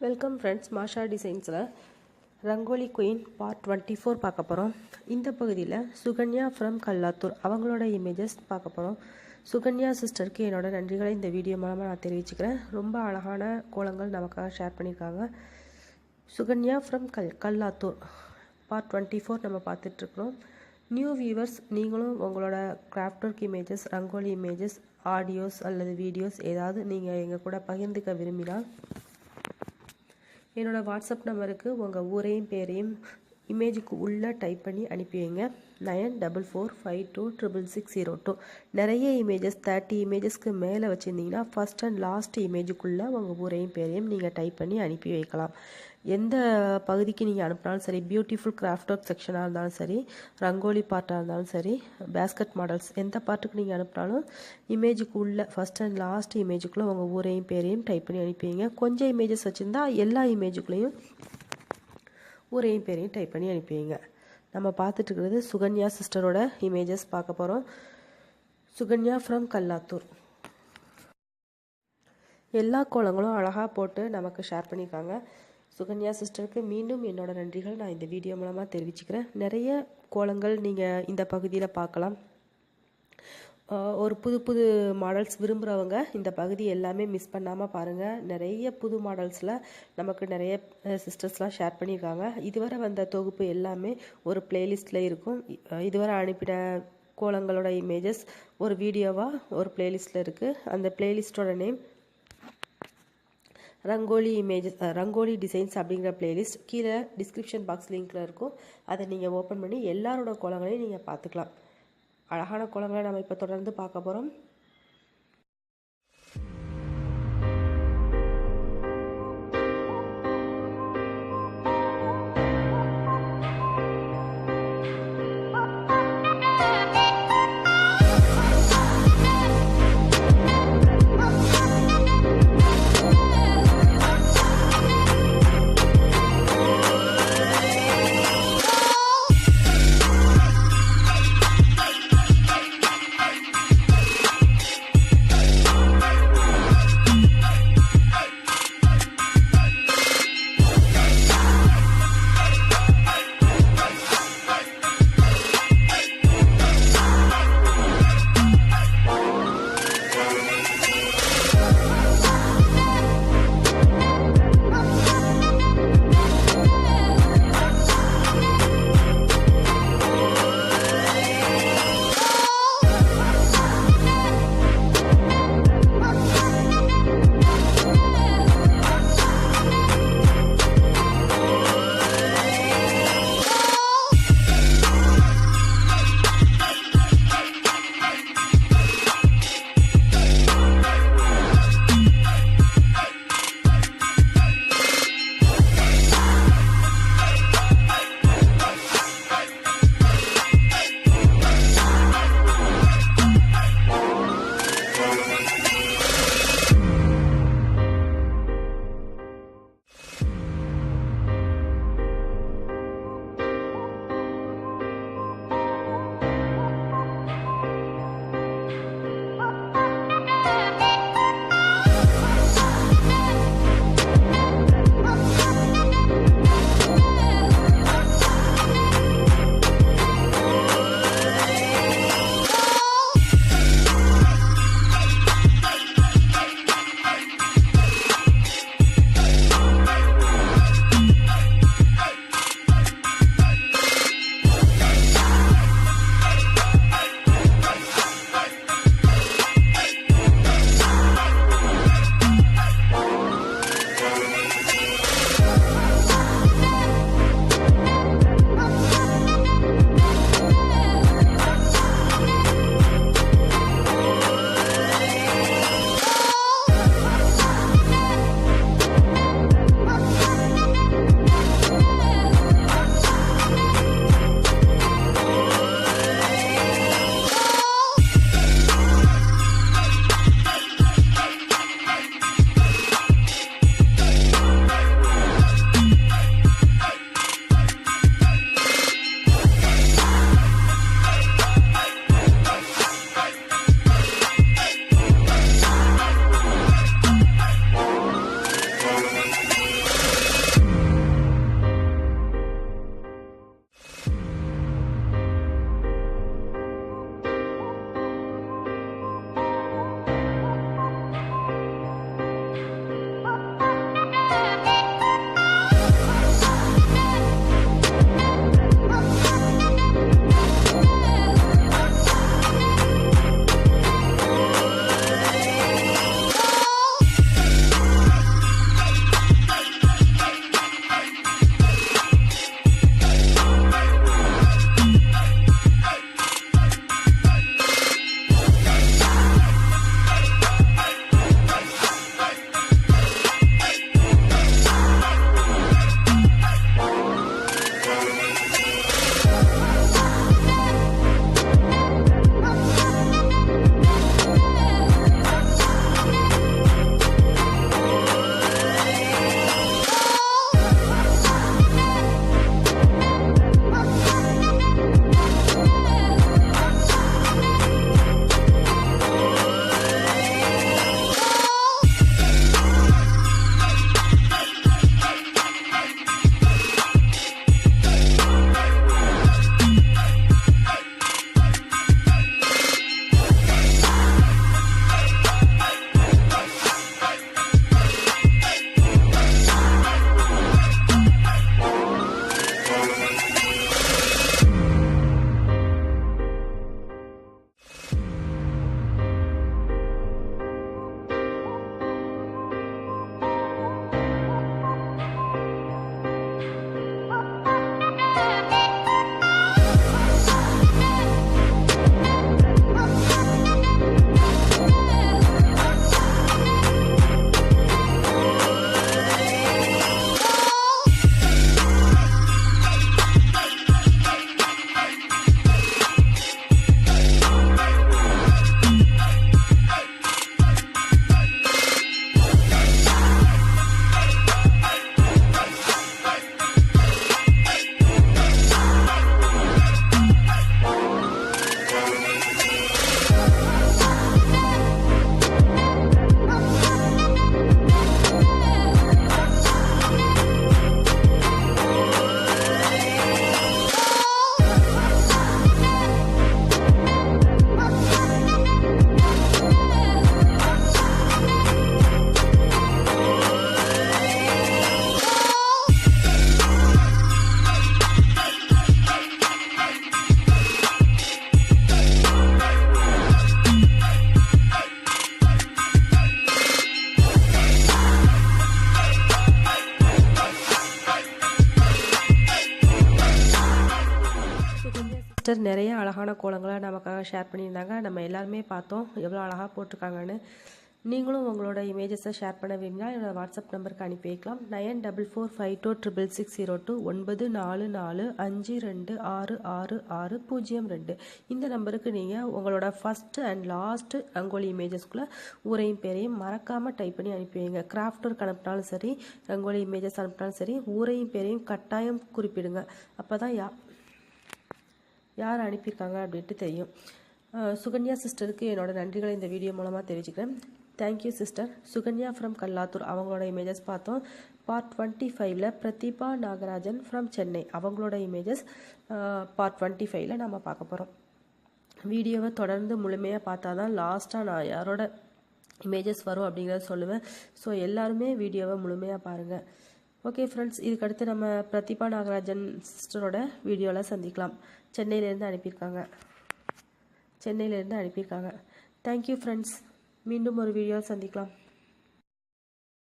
Welcome friends. மாஷா டிசைன்ஸில் rangoli queen part 24 பார்க்க போகிறோம். இந்த பகுதியில் சுகன்யா ஃப்ரம் கல்லாத்தூர் அவங்களோட இமேஜஸ் பார்க்க போகிறோம். சுகன்யா சிஸ்டருக்கு என்னோட நன்றிகளை இந்த வீடியோ மூலமாக நான் தெரிவிச்சுக்கிறேன். ரொம்ப அழகான கோலங்கள் நமக்காக ஷேர் பண்ணியிருக்காங்க. சுகன்யா ஃப்ரம் கல்லாத்தூர் பார்ட் 24 நம்ம பார்த்துட்ருக்குறோம். நியூ வியூவர்ஸ், நீங்களும் உங்களோட craft work images, rangoli images, audios அல்லது வீடியோஸ் ஏதாவது நீங்கள் எங்கள் கூட பகிர்ந்துக்க விரும்பினால் என்னோடய வாட்ஸ்அப் நம்பருக்கு உங்கள் ஊரையும் பேரையும் இமேஜுக்கு உள்ளே டைப் பண்ணி அனுப்பி வைங்க. 9445266602. நிறைய இமேஜஸ் 30 இமேஜஸ்க்கு மேலே வச்சுருந்தீங்கன்னா ஃபஸ்ட் அண்ட் லாஸ்ட் இமேஜுக்குள்ளே உங்கள் ஊரையும் பேரையும் நீங்கள் டைப் பண்ணி அனுப்பி வைக்கலாம். எந்த பகுதிக்கு நீங்கள் அனுப்பினாலும் சரி, பியூட்டிஃபுல் கிராஃப்ட் ஒர்க் செக்ஷனாக இருந்தாலும் சரி, ரங்கோலி பார்ட்டாக இருந்தாலும் சரி, பேஸ்கட் மாடல்ஸ் எந்த பார்ட்டுக்கு நீங்கள் அனுப்பினாலும் இமேஜுக்கு உள்ள ஃபஸ்ட் அண்ட் லாஸ்ட் இமேஜுக்குள்ளே உங்கள் ஊரையும் பேரையும் டைப் பண்ணி அனுப்பிவிங்க. கொஞ்சம் இமேஜஸ் வச்சுருந்தா எல்லா இமேஜுக்குள்ளேயும் ஊரையும் பேரையும் டைப் பண்ணி அனுப்பிவிங்க. நம்ம பார்த்துட்டு இருக்கிறது சுகன்யா சிஸ்டரோட இமேஜஸ் பார்க்க போகிறோம். சுகன்யா ஃப்ரம் கல்லாத்தூர். எல்லா கோலங்களும் அழகாக போட்டு நமக்கு ஷேர் பண்ணியிருக்காங்க. சுகன்யா சிஸ்டருக்கு மீண்டும் என்னோட நன்றிகள் நான் இந்த வீடியோ மூலமாக தெரிவிச்சுக்கிறேன். நிறைய கோலங்கள் நீங்கள் இந்த பகுதியில் பார்க்கலாம். ஒரு புது மாடல்ஸ் விரும்புகிறவங்க இந்த பகுதி எல்லாமே மிஸ் பண்ணாமல் பாருங்கள். நிறைய புது மாடல்ஸில் நமக்கு நிறைய சிஸ்டர்ஸ்லாம் ஷேர் பண்ணியிருக்காங்க. இதுவரை வந்த தொகுப்பு எல்லாமே ஒரு பிளேலிஸ்ட்டில் இருக்கும். இதுவரை அனுப்பின கோலங்களோட இமேஜஸ் ஒரு வீடியோவாக ஒரு பிளேலிஸ்ட்டில் இருக்குது. அந்த பிளேலிஸ்ட்டோட name rangoli images, rangoli designs அப்படிங்கிற பிளேலிஸ்ட் கீழே டிஸ்கிரிப்ஷன் பாக்ஸ் லிங்க்கில் இருக்கும். அதை நீங்கள் ஓப்பன் பண்ணி எல்லாரோட கோலங்களையும் நீங்கள் பார்த்துக்கலாம். அழகான கோலங்களை நம்ம இப்போ தொடர்ந்து பார்க்க போகிறோம். சிஸ்டர் நிறைய அழகான கோலங்களை நமக்காக ஷேர் பண்ணியிருந்தாங்க. நம்ம எல்லாருமே பார்த்தோம் எவ்வளோ அழகாக போட்டிருக்காங்கன்னு. நீங்களும் உங்களோட இமேஜஸை ஷேர் பண்ண வேணும்னா என்னோட வாட்ஸ்அப் நம்பருக்கு அனுப்பி வைக்கலாம். 9445266602 9445266602. இந்த நம்பருக்கு நீங்கள் உங்களோட ஃபஸ்ட்டு அண்ட் லாஸ்ட்டு ரங்கோலி இமேஜஸ்குள்ளே ஊரையும் பேரையும் மறக்காமல் டைப் பண்ணி அனுப்பி வைங்க. கிராஃப்ட் ஒர்க் அனுப்பினாலும் சரி, ரங்கோலி இமேஜஸ் அனுப்பினாலும் சரி, ஊரையும் பேரையும் கட்டாயம் குறிப்பிடுங்க. அப்போ தான் யார் அனுப்பியிருக்காங்க அப்படின்ட்டு தெரியும். சுகன்யா சிஸ்டருக்கு என்னோட நன்றிகளை இந்த வீடியோ மூலமாக தெரிவிச்சுக்கிறேன். Thank you sister. Sukanya from Kallathur அவங்களோட இமேஜஸ் பார்த்தோம். பார்ட் 25ல் பிரதீபா நாகராஜன் ஃப்ரம் சென்னை அவங்களோட இமேஜஸ் பார்ட் 25ல் நம்ம பார்க்க போகிறோம். வீடியோவை தொடர்ந்து முழுமையாக பார்த்தா தான் லாஸ்ட்டாக நான் யாரோட இமேஜஸ் வரும் அப்படிங்கிறத சொல்லுவேன். ஸோ எல்லாருமே வீடியோவை முழுமையாக பாருங்கள். ஓகே ஃப்ரெண்ட்ஸ், இதுக்கடுத்து நம்ம பிரதீபா நாகராஜன் சிஸ்டரோட வீடியோவில் சந்திக்கலாம். சென்னையிலேருந்து அனுப்பியிருக்காங்க. Thank you friends. மீண்டும் ஒரு வீடியோ சந்திக்கலாம்.